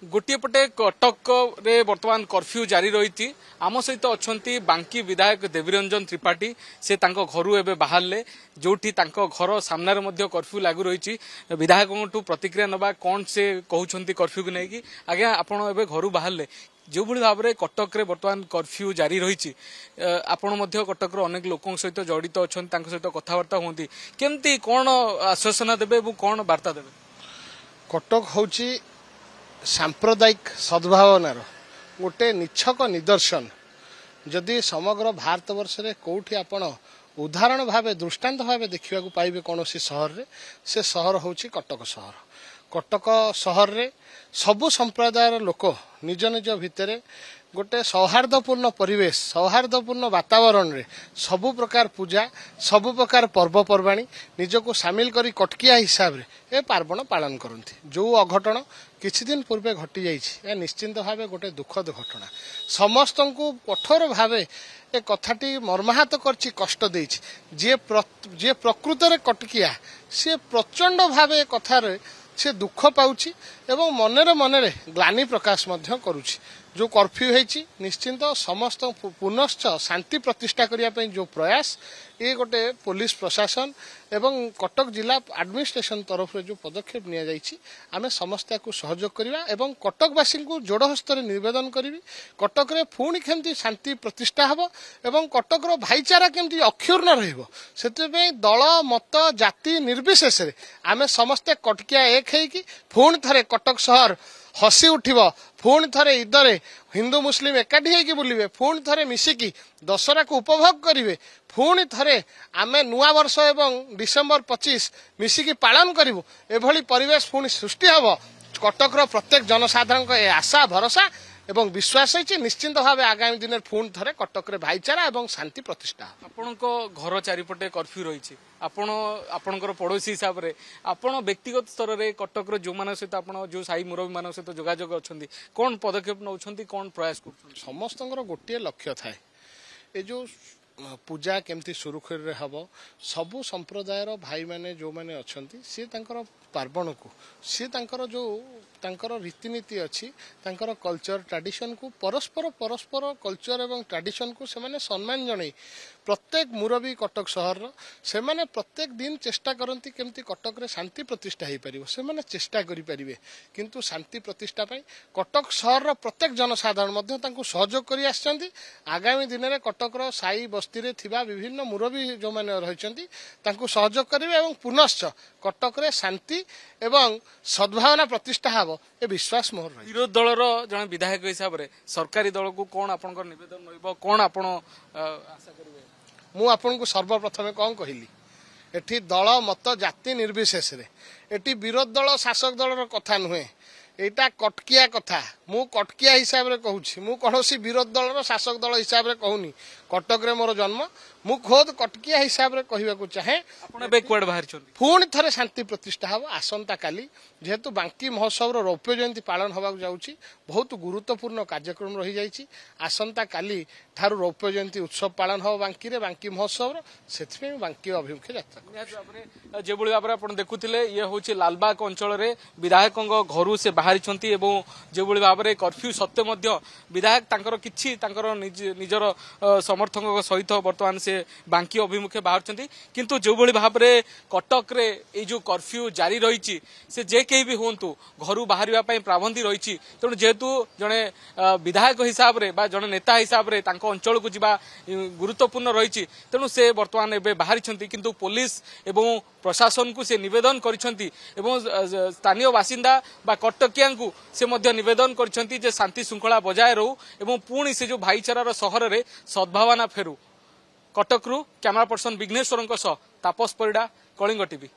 गोटे पटे कटक रे वर्तमान कर्फ्यू जारी रही आम सहित अच्छा बांकी विधायक देवीरंजन त्रिपाठी से घर एवं बाहर जो घर सामने कर्फ्यू लागू रही विधायकों प्रतिक्रिया नवा कौन से कहते कर्फ्यू को लेकिन आज्ञा आप घर बाहर जो भाव में कटक रे वर्तमान कर्फ्यू जारी रही आपण कटक अनेक लोकों सहित जड़ित अच्छा सहित कथबार्ता होती केमती कौन आश्वासन देवे कौन वार्ता देवे। कटक हूँ सांप्रदायिक सद्भावनार गोटे निछक निदर्शन जदि समग्र भारत वर्ष रे कोठी आपण उदाहरण भावे दृष्टांत भावे देखा पाइबे कौन सहर रे से सहर हूँ कटक सहर। कटक सहर रे सबु संप्रदायर लोक निज निज भितर गोटे सौहार्दपूर्ण परिवेश सौहार्दपूर्ण वातावरण रे सबु प्रकार पूजा सबु प्रकार पर्वपर्वाणी निजको सामिल करी कटकिया हिसाब रे ए पार्वण पालन करती। जो अघटन किछि दिन पूर्वे घटी जाइछि निश्चिंत भावे गोटे दुखद घटना समस्त को कठोर भावे ए कथाटी मर्माहत करछि कष्ट देछि जे प्रकृत रे कटकिया से प्रचंड भावे कथार से दुख पाउछि एवं मनरे मनरे ग्लानि प्रकाश मध्य करुछि। जो कर्फ्यू है निश्चिंत समस्त पुनश्च शांति प्रतिष्ठा करने जो प्रयास ये गोटे पुलिस प्रशासन एवं कटक जिला एडमिनिस्ट्रेशन तरफ जो पदक्षेप निया जाइछि आमे समस्त को सहयोग करिवा एवं कटकवासी को जोड़ हस्त निवेदन करी कटक रे पुणी केमती शांति प्रतिष्ठा हबो एवं कटक रो भाईचारा केमती अक्षुण्ण रहिबो सेते दल मत जाति निर्विशेष रे आमे समस्त कटकिया एक हेकी पुणी थरे कटक शहर हसी उठिब पुणी थरे ईदरे हिंदू मुस्लिम एकाठी होगी बुलिबे पुणी थरे मिसिकी दशहरा को उपभोग करिवे पुणी थरे आमे नुआ वर्ष एवं डिसेम्बर 25 मिसिकी पालन करिवु एभली परिवेश पुणी सृष्टि हबो। कटक रो प्रत्येक जनसाधारण को आशा भरोसा एवं विश्वास है निश्चिंत भाव आगामी दिन पुणी थरे कटक रे भाईचारा एवं शांति प्रतिष्ठा। आपण घर चारिपटे कर्फ्यू रही आपणकर पड़ोसी हिसाब से आपण व्यक्तिगत स्तर में कटक जो मान सहित जो साई मुरबी मान सहित जोगाजोग अच्छा कौन पदक्षेप नौ कौन प्रयास कर समस्त गोटे लक्ष्य थाए ये जो पूजा केमती सुरुखुरी हम सबु संप्रदायर भाई माने जो माने अच्छी सी पार्वण को सी जो रीतिनीति अच्छी कल्चर ट्रेडिशन को परस्पर परस्पर कल्चर एवं ट्रेडिशन को से सम्मान जन प्रत्येक मुरबी कटक सहर से माने प्रत्येक दिन चेष्टा करती केमती कटक रे शांति प्रतिष्ठा हो पार से माने चेष्टा करि परिबे किंतु शांति प्रतिष्ठा पाई कटक सहर प्रत्येक जनसाधारण सहयोग करि आछंती। आगामी दिन में कटक साई बस्ती रे थिबा विभिन्न मुरबी जो माने रहिसंती तांको सहयोग करिवे एवं पुनश्च कटक रे शांति एवं सद्भावना प्रतिष्ठा हबो ए विश्वास मोर रही। विरोध दलर जन विधायक हिसाब से सरकारी दल को कौन आपनकर निवेदन रहइबो कौन आपण आशा करिवे मु आपन को सर्वप्रथम कौन कहली एठी दल मत जाति निर्विशेष रे एठी विरोध दल शासक दल कथा नुहे एटा कटकिया कथा मु कटकिया हिसाब रे कहूछि मु कोनोसी विरोध दल शासक दल हिसाब रे कहूनी कटक रे मोर जन्म मु खोद कटकिया हिसाब रे कहबा को चाहे आपण बैकवर्ड बाहर छन पुणी थरे शांति प्रतिष्ठा हबो आसंता काली जेहेतु बांकी महोत्सव रो रौप्य जयंती पालन होबाक जाउछि बहुत गुरुत्वपूर्ण कार्यक्रम रही जाइछि आसंता काली ठारू रौप्य जयंती उत्सव पालन हो बांकी रे बांकी महोत्सव रो सेथि बांकी अभिमुखे यात्रा जे बळी बाबरे आपण देखुथिले ये होछि लालबाग अंचल रे विधायकंग घरु से बाहरी छंती एवं जे बळी बाबरे कर्फ्यू सत्य मध्य विधायक तांकर किछि तांकर निजर समर्थक सहित वर्तमान से बांकी अभिमुखे बाहर किंतु जो भली भाव में कटक रे ये जो कर्फ्यू जारी रही से जे कहीं भी हूँ घर बाहर प्राबंधी रही तेणु जेहेतु जड़े विधायक हिसाब से जड़े नेता हिसाब से अंचल को जीवा गुरुत्वपूर्ण रही तेणु से वर्तमान एवं बाहरी किंतु पुलिस एवं प्रशासन को से निवेदन करिसेंती एवं स्थानीय बासिंदा बा कटकिया को से मध्य निवेदन करिसेंती जे शांति श्रृंखला बजाय रहू एवं पुणी से जो भाईचारार सहर रे सद्भावना फेरू। कटकरू कैमरा पर्सन विघ्नेश्वर तापस परिडा कलिंग टीवी।